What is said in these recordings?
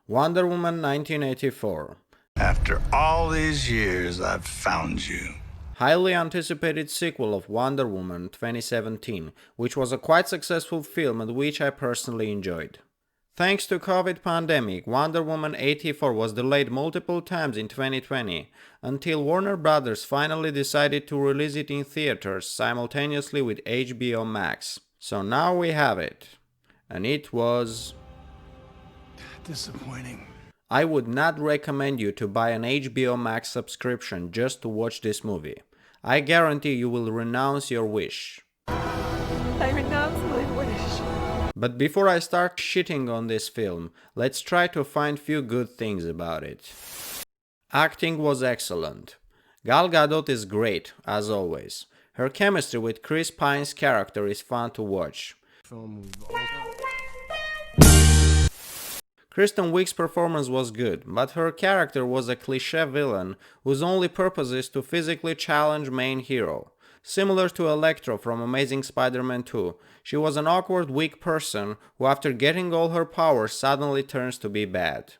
Wonder Woman 1984. After all these years, I've found you. Highly anticipated sequel of Wonder Woman 2017, which was a quite successful film and which I personally enjoyed. Thanks to COVID pandemic, Wonder Woman 84 was delayed multiple times in 2020, until Warner Brothers finally decided to release it in theaters simultaneously with HBO Max. So now we have it. And it was Disappointing. I would not recommend you to buy an HBO Max subscription just to watch this movie. I guarantee you will renounce your wish. I renounce my wish. But before I start shitting on this film, let's try to find few good things about it. Acting was excellent. Gal Gadot is great, as always. Her chemistry with Chris Pine's character is fun to watch. Kristen Wiig's performance was good, but her character was a cliché villain whose only purpose is to physically challenge main hero. Similar to Electro from Amazing Spider-Man 2, she was an awkward, weak person who after getting all her powers suddenly turns to be bad.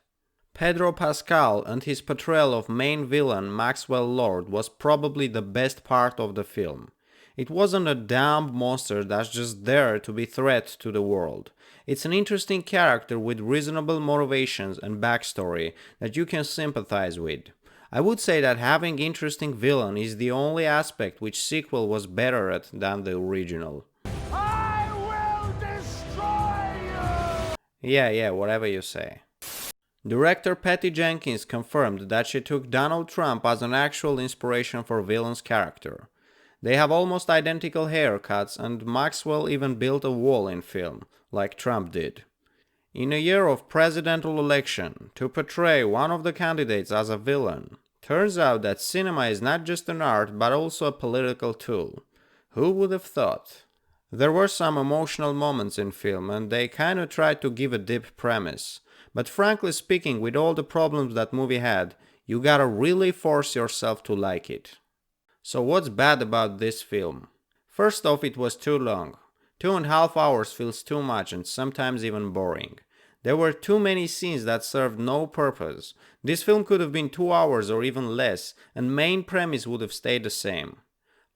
Pedro Pascal and his portrayal of main villain Maxwell Lord was probably the best part of the film. It wasn't a dumb monster that's just there to be threat to the world. It's an interesting character with reasonable motivations and backstory that you can sympathize with. I would say that having interesting villain is the only aspect which sequel was better at than the original. I will destroy you! Yeah, whatever you say. Director Patty Jenkins confirmed that she took Donald Trump as an actual inspiration for villain's character. They have almost identical haircuts and Maxwell even built a wall in film, like Trump did. In a year of presidential election, to portray one of the candidates as a villain, turns out that cinema is not just an art but also a political tool. Who would have thought? There were some emotional moments in film and they kinda tried to give a deep premise. But frankly speaking, with all the problems that movie had, you gotta really force yourself to like it. So what's bad about this film? First off, it was too long. 2.5 hours feels too much and sometimes even boring. There were too many scenes that served no purpose. This film could have been 2 hours or even less, and main premise would have stayed the same.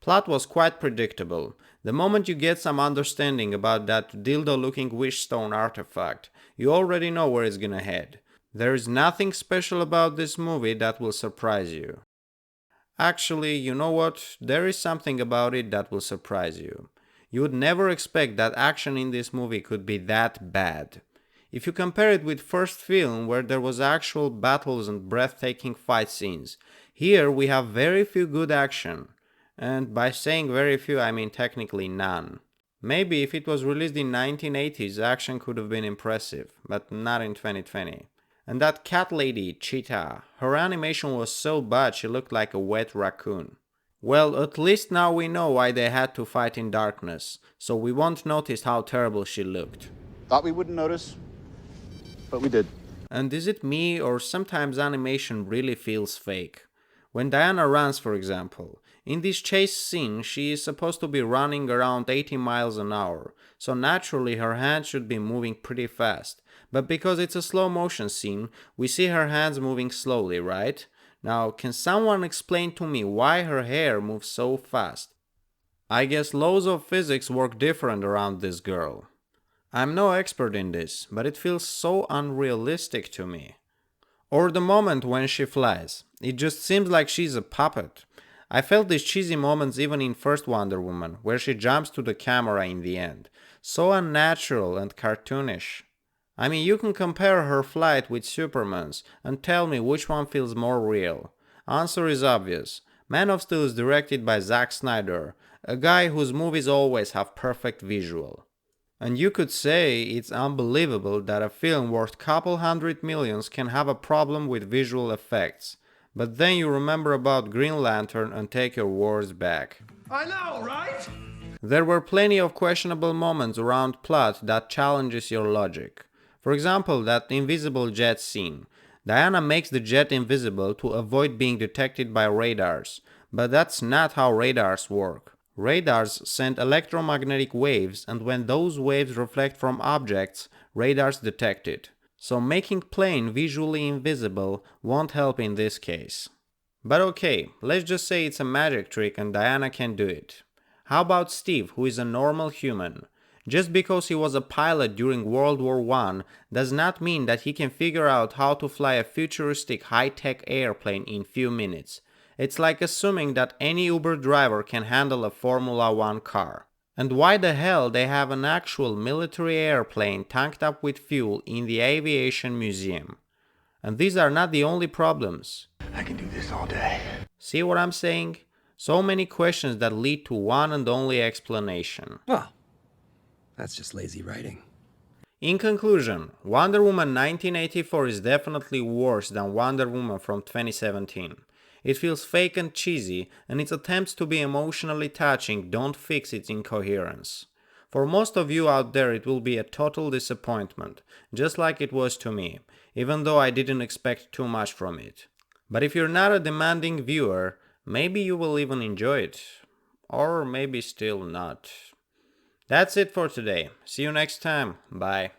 Plot was quite predictable. The moment you get some understanding about that dildo-looking wish stone artifact, you already know where it's gonna head. There is nothing special about this movie that will surprise you. Actually, you know what? There is something about it that will surprise you. You would never expect that action in this movie could be that bad. If you compare it with first film where there was actual battles and breathtaking fight scenes, here we have very few good action. And by saying very few, I mean technically none. Maybe if it was released in 1980s, action could have been impressive, but not in 2020. And that cat lady, Cheetah, her animation was so bad she looked like a wet raccoon. Well, at least now we know why they had to fight in darkness, so we won't notice how terrible she looked. Thought we wouldn't notice, but we did. And is it me, or sometimes animation really feels fake? When Diana runs, for example, in this chase scene she is supposed to be running around 80 miles an hour, so naturally her hands should be moving pretty fast. But because it's a slow motion scene, we see her hands moving slowly, right? Now, can someone explain to me why her hair moves so fast? I guess laws of physics work different around this girl. I'm no expert in this, but it feels so unrealistic to me. Or the moment when she flies. It just seems like she's a puppet. I felt these cheesy moments even in first Wonder Woman, where she jumps to the camera in the end. So unnatural and cartoonish. I mean, you can compare her flight with Superman's and tell me which one feels more real. Answer is obvious. Man of Steel is directed by Zack Snyder, a guy whose movies always have perfect visual. And you could say it's unbelievable that a film worth couple hundred millions can have a problem with visual effects. But then you remember about Green Lantern and take your words back. I know, right? There were plenty of questionable moments around plot that challenges your logic. For example, that invisible jet scene. Diana makes the jet invisible to avoid being detected by radars, but that's not how radars work. Radars send electromagnetic waves, and when those waves reflect from objects, radars detect it. so making plane visually invisible won't help in this case. But okay, let's just say it's a magic trick and Diana can do it. How about Steve, who is a normal human? Just because he was a pilot during World War I does not mean that he can figure out how to fly a futuristic high-tech airplane in few minutes. It's like assuming that any Uber driver can handle a Formula 1 car. And why the hell they have an actual military airplane tanked up with fuel in the Aviation Museum? And these are not the only problems. I can do this all day. See what I'm saying? So many questions that lead to one and only explanation. Well, that's just lazy writing. In conclusion, Wonder Woman 1984 is definitely worse than Wonder Woman from 2017. It feels fake and cheesy, and its attempts to be emotionally touching don't fix its incoherence. For most of you out there, it will be a total disappointment, just like it was to me, even though I didn't expect too much from it. But if you're not a demanding viewer, maybe you will even enjoy it. Or maybe still not. That's it for today. See you next time. Bye.